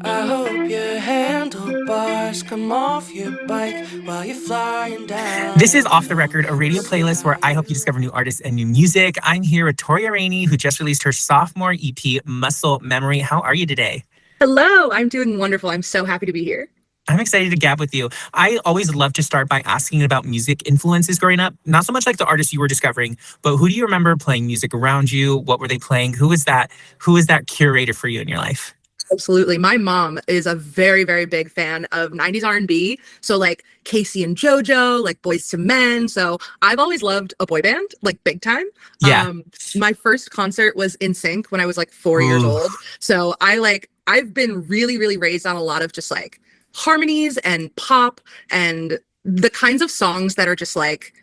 I hope your handlebars come off your bike while you're flying down. This is Off the Record, a radio playlist where I help you discover new artists and new music. I'm here with Toria Rainey, who just released her sophomore EP, Muscle Memory. How are you today? Hello, I'm doing wonderful. I'm so happy to be here. I'm excited to gab with you. I always love to start by asking about music influences growing up. Not so much like the artists you were discovering, but who do you remember playing music around you? What were they playing? Who is that? Who is that curator for you in your life? Absolutely. My mom is a very, very big fan of 90s R&B. So like Casey and JoJo, like Boys to Men. So I've always loved a boy band, like big time. Yeah. My first concert was in Sync when I was like 4 years Ooh. old. So I've been really, really raised on a lot of just like harmonies and pop and the kinds of songs that are just like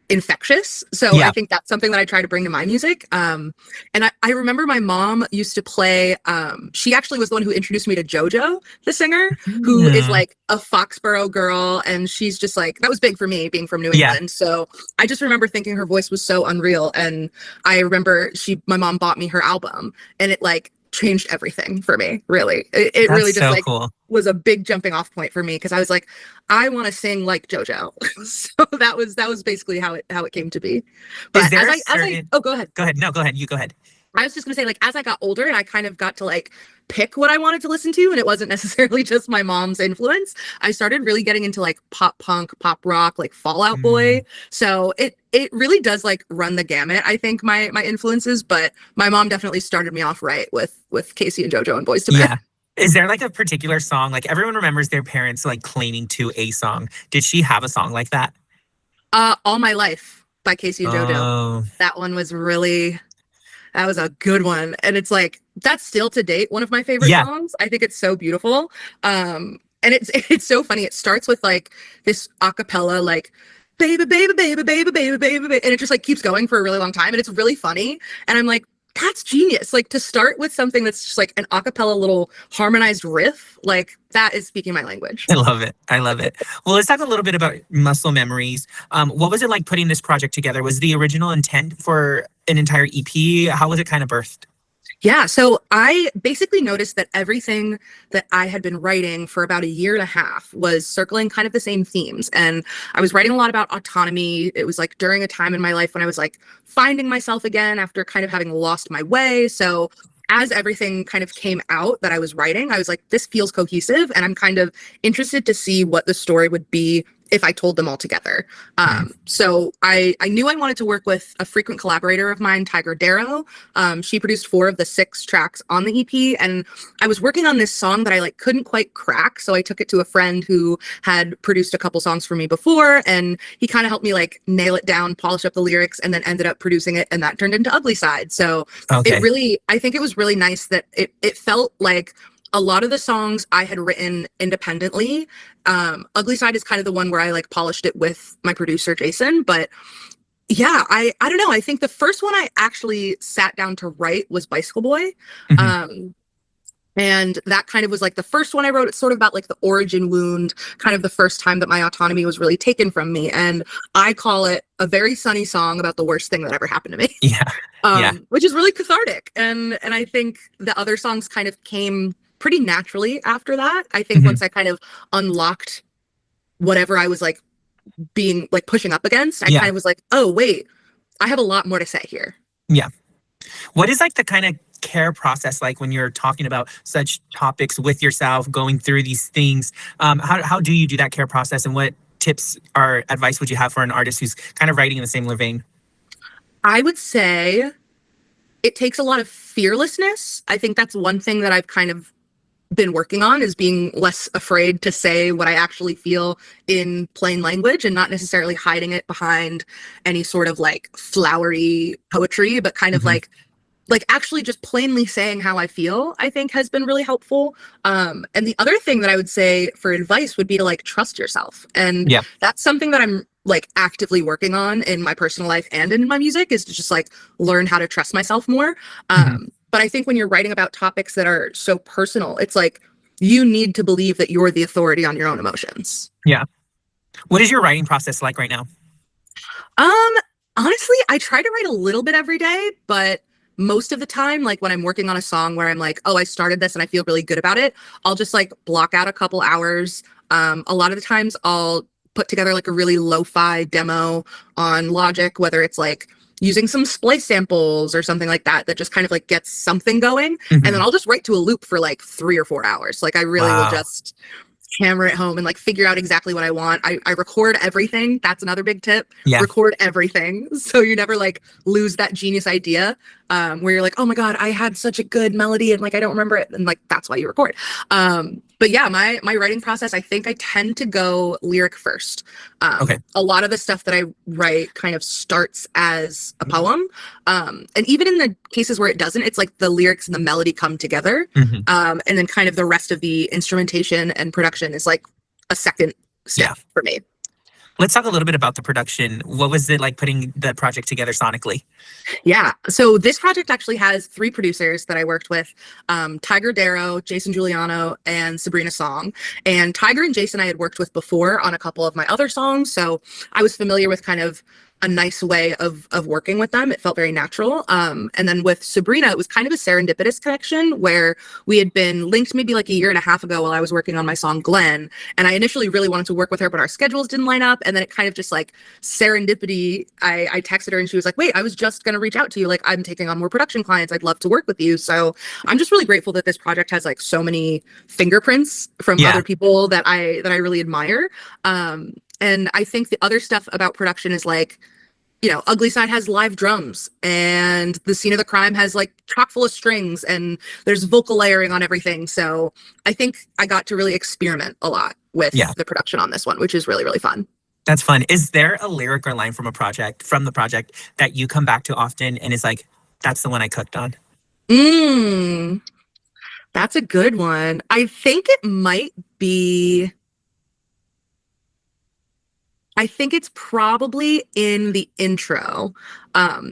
infectious. So Yeah. I think that's something that I try to bring to my music. And I remember my mom used to play, she actually was the one who introduced me to JoJo, the singer, who is Mm. like a Foxborough girl. And she's just like, that was big for me being from New Yeah. England. So I just remember thinking her voice was so unreal. And I remember my mom bought me her album and it like changed everything for me, really. It That's really just so like cool. was a big jumping off point for me because I was like, I want to sing like JoJo. So that was basically how it came to be. But Is there as a I certain... oh, go ahead. Go ahead. No, go ahead. You go ahead. I was just gonna say, like, as I got older and I kind of got to like pick what I wanted to listen to, and it wasn't necessarily just my mom's influence, I started really getting into like pop punk, pop rock, like Fall Out Mm. Boy. So it really does like run the gamut, I think, my influences, but my mom definitely started me off right with Casey and JoJo and Boys to Men. Yeah. Is there like a particular song? Like everyone remembers their parents like claiming to a song. Did she have a song like that? All My Life by Casey and JoJo. Oh, That one was really That was a good one. And it's like that's still to date one of my favorite yeah. songs. I think it's so beautiful. And it's so funny. It starts with like this a cappella like baby baby baby baby baby baby baby and it just like keeps going for a really long time and it's really funny. And I'm like that's genius. Like to start with something that's just like an a cappella little harmonized riff, like that is speaking my language. I love it. I love it. Well, let's talk a little bit about Muscle Memories. What was it like putting this project together? Was the original intent for an entire EP? How was it kind of birthed? Yeah, so I basically noticed that everything that I had been writing for about a year and a half was circling kind of the same themes. And I was writing a lot about autonomy. It was like during a time in my life when I was like finding myself again after kind of having lost my way. So as everything kind of came out that I was writing, I was like, this feels cohesive. And I'm kind of interested to see what the story would be if I told them all together. So I knew I wanted to work with a frequent collaborator of mine, Tiger Darrow. She produced 4 of the 6 tracks on the EP, and I was working on this song that I like couldn't quite crack. So I took it to a friend who had produced a couple songs for me before, and he kind of helped me like nail it down, polish up the lyrics, and then ended up producing it, and that turned into Ugly Side. So Okay. I think it was really nice that it felt like a lot of the songs I had written independently. Ugly Side is kind of the one where I like polished it with my producer Jason, but yeah, I don't know. I think the first one I actually sat down to write was Bicycle Boy. Mhm. And that kind of was like the first one I wrote. It's sort of about like the origin wound, kind of the first time that my autonomy was really taken from me. And I call it a very sunny song about the worst thing that ever happened to me. Yeah. Yeah. Which is really cathartic. And I think the other songs kind of came pretty naturally after that. I think Mhm. once I kind of unlocked whatever I was like being like pushing up against, I Yeah. kind of was like, oh wait, I have a lot more to say here. Yeah. What is like the kind of care process like when you're talking about such topics with yourself, going through these things? How do you do that care process, and what tips or advice would you have for an artist who's kind of writing in the same vein? I would say it takes a lot of fearlessness. I think that's one thing that I've kind of been working on is being less afraid to say what I actually feel in plain language and not necessarily hiding it behind any sort of like flowery poetry, but kind of Mhm. like actually just plainly saying how I feel, I think has been really helpful. And the other thing that I would say for advice would be to like trust yourself. And Yeah. that's something that I'm like actively working on in my personal life and in my music is to just like learn how to trust myself more. Mhm. But I think when you're writing about topics that are so personal, it's like you need to believe that you're the authority on your own emotions. Yeah. What is your writing process like right now? Um, Honestly, I try to write a little bit every day, but most of the time, like when I'm working on a song where I'm like, oh, I started this and I feel really good about it, I'll just like block out a couple hours. A lot of the times I'll put together like a really lo-fi demo on Logic, whether it's like using some splice samples or something like that, that just kind of like gets something going. And then I'll just write to a loop for like 3 or 4 hours. Like I really will just hammer it home and like figure out exactly what I want. I record everything. That's another big tip. Yeah. Record everything. So you never like lose that genius idea where you're like, oh my God, I had such a good melody and like I don't remember it. And like that's why you record. But yeah, my writing process, I think I tend to go lyric first. Okay. A lot of the stuff that I write kind of starts as a poem. And even in the cases where it doesn't, it's like the lyrics and the melody come together. And then kind of the rest of the instrumentation and production is like a second step for me. Let's talk a little bit about the production. What was it like putting the project together sonically? Yeah. So this project actually has 3 producers that I worked with, Tiger Darrow, Jason Giuliano, and Sabrina Song. And Tiger and Jason I had worked with before on a couple of my other songs. So I was familiar with kind of a nice way of working with them. It felt very natural. And then with Sabrina, it was kind of a serendipitous connection where we had been linked maybe like a year and a half ago while I was working on my song Glenn. And I initially really wanted to work with her, but our schedules didn't line up. And then it kind of just like serendipity. I texted her and she was like, wait, I was just going to reach out to you. Like I'm taking on more production clients. I'd love to work with you. So I'm just really grateful that this project has like so many fingerprints from other people that I really admire. And I think the other stuff about production is like, you know, Ugly Side has live drums and the Scene of the Crime has like chock full of strings and there's vocal layering on everything. So I think I got to really experiment a lot with the production on this one, which is really, really fun. That's fun. Is there a lyric or line from the project that you come back to often and is like, that's the one I cooked on? That's a good one. I think it might be... I think it's probably in the intro,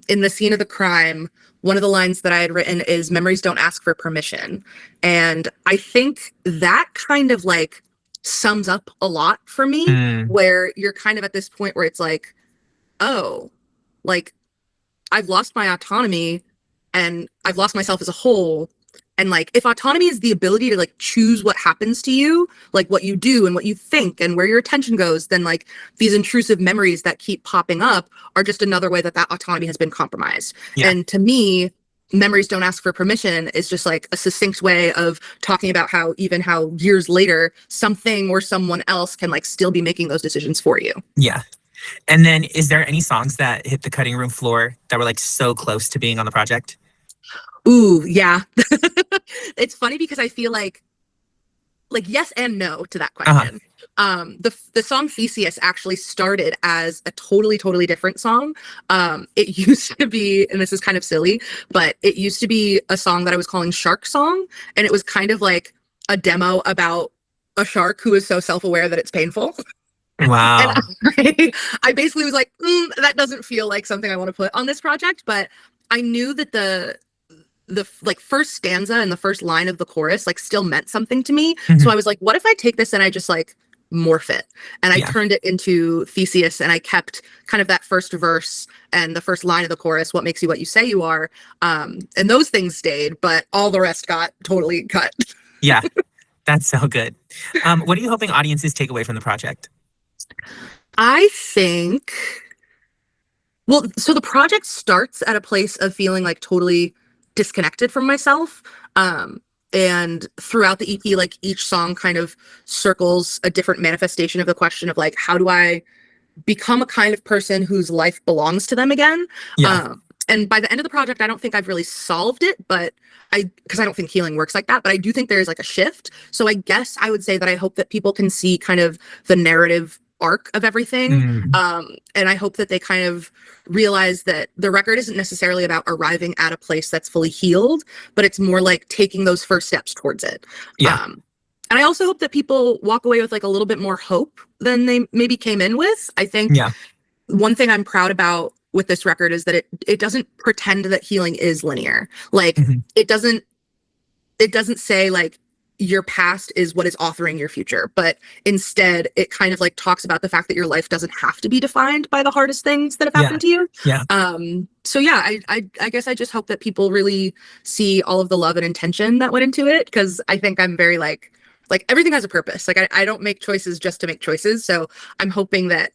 in the Scene of the Crime. One of the lines that I had written is memories don't ask for permission. And I think that kind of like sums up a lot for me, where you're kind of at this point where it's like, oh, like I've lost my autonomy and I've lost myself as a whole. And like, if autonomy is the ability to like choose what happens to you, like what you do and what you think and where your attention goes, then like these intrusive memories that keep popping up are just another way that that autonomy has been compromised. And to me, memories don't ask for permission is just like a succinct way of talking about how even how years later, something or someone else can like still be making those decisions for you. Yeah. And then is there any songs that hit the cutting room floor that were like so close to being on the project? Ooh, yeah. It's funny because I feel like yes and no to that question. The song Theseus actually started as a totally different song. It used to be, and this is kind of silly, but it used to be a song that I was calling Shark Song. And it was kind of like a demo about a shark who is so self-aware that it's painful. Wow. And I basically was like, that doesn't feel like something I want to put on this project. But I knew that the like first stanza and the first line of the chorus like still meant something to me. So I was like, what if I take this and I just like morph it? And I turned it into Theseus and I kept kind of that first verse and the first line of the chorus, what makes you what you say you are. And those things stayed, but all the rest got totally cut. Yeah, that's so good. What are you hoping audiences take away from the project? I think, well, so the project starts at a place of feeling like totally disconnected from myself. And throughout the EP, like each song kind of circles a different manifestation of the question of like, how do I become a kind of person whose life belongs to them again? And by the end of the project, I don't think I've really solved it, but because I don't think healing works like that, but I do think there's like a shift. So I guess I would say that I hope that people can see kind of the narrative arc of everything. And I hope that they kind of realize that the record isn't necessarily about arriving at a place that's fully healed, but it's more like taking those first steps towards it. And I also hope that people walk away with like a little bit more hope than they maybe came in with. I think one thing I'm proud about with this record is that it doesn't pretend that healing is linear. Like it doesn't say like, your past is what is authoring your future, but instead it kind of like talks about the fact that your life doesn't have to be defined by the hardest things that have Yeah. happened to you. Yeah. So yeah, I guess I just hope that people really see all of the love and intention that went into it, because I think I'm very like everything has a purpose. Like I don't make choices just to make choices. So I'm hoping that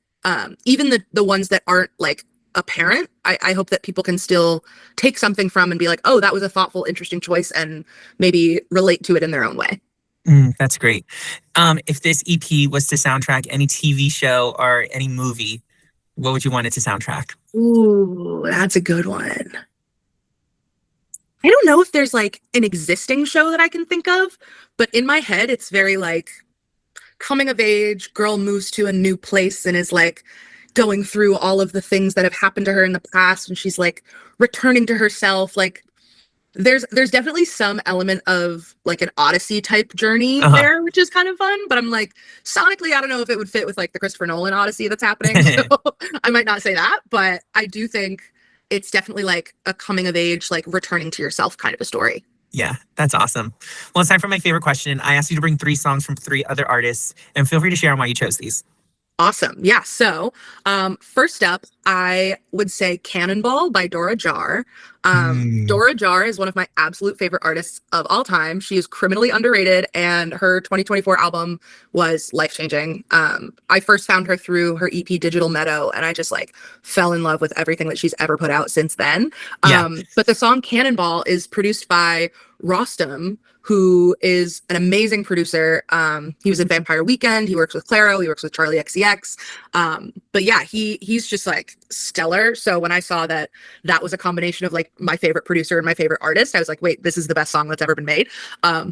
even the ones that aren't like apparent, I hope that people can still take something from and be like, oh, that was a thoughtful, interesting choice, and maybe relate to it in their own way. That's great. If this EP was to soundtrack any TV show or any movie, what would you want it to soundtrack? Ooh, that's a good one. I don't know if there's like an existing show that I can think of, but in my head, it's very like coming of age, girl moves to a new place and is like going through all of the things that have happened to her in the past, and she's like returning to herself. Like there's definitely some element of like an Odyssey type journey there, which is kind of fun. But I'm like, sonically, I don't know if it would fit with like the Christopher Nolan Odyssey that's happening. So I might not say that, but I do think it's definitely like a coming of age, like returning to yourself kind of a story. Yeah, that's awesome. Well, it's time for my favorite question. I asked you to bring 3 songs from 3 other artists, and feel free to share on why you chose these. Awesome. Yeah. So, first up, I would say Cannonball by Dora Jar. Dora Jar is one of my absolute favorite artists of all time. She is criminally underrated, and her 2024 album was life-changing. I first found her through her EP Digital Meadow, and I just like fell in love with everything that she's ever put out since then. But the song Cannonball is produced by Rostam, who is an amazing producer. He was in Vampire Weekend. He works with Clairo. He works with Charlie XCX. But yeah, he's just like stellar. So when I saw that was a combination of like my favorite producer and my favorite artist, I was like, wait, this is the best song that's ever been made.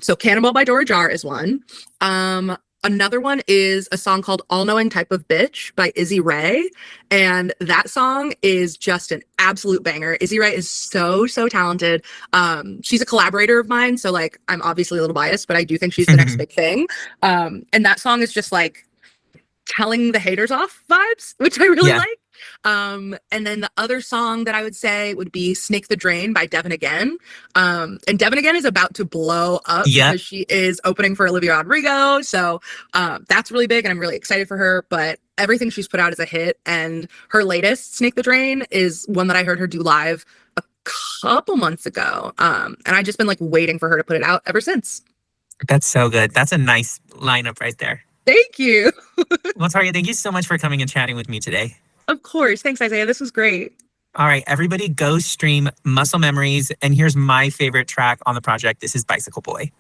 So Cannonball by Dora Jar is one. Another one is a song called All Knowing Type of Bitch by Izzy Ray. And that song is just an absolute banger. Izzy Ray is so talented. She's a collaborator of mine. So like, I'm obviously a little biased, but I do think she's the next big thing. And that song is just like telling the haters off vibes, which I really like. And then the other song that I would say would be Snake the Drain by Devin Again. And Devin Again is about to blow up because she is opening for Olivia Rodrigo. So that's really big and I'm really excited for her. But everything she's put out is a hit. And her latest, Snake the Drain, is one that I heard her do live a couple months ago. And I've just been like waiting for her to put it out ever since. That's so good. That's a nice lineup right there. Thank you. Well, Toria, thank you so much for coming and chatting with me today. Of course. Thanks, Isaiah. This was great. All right, everybody go stream Muscle Memories. And here's my favorite track on the project. This is Bicycle Boy.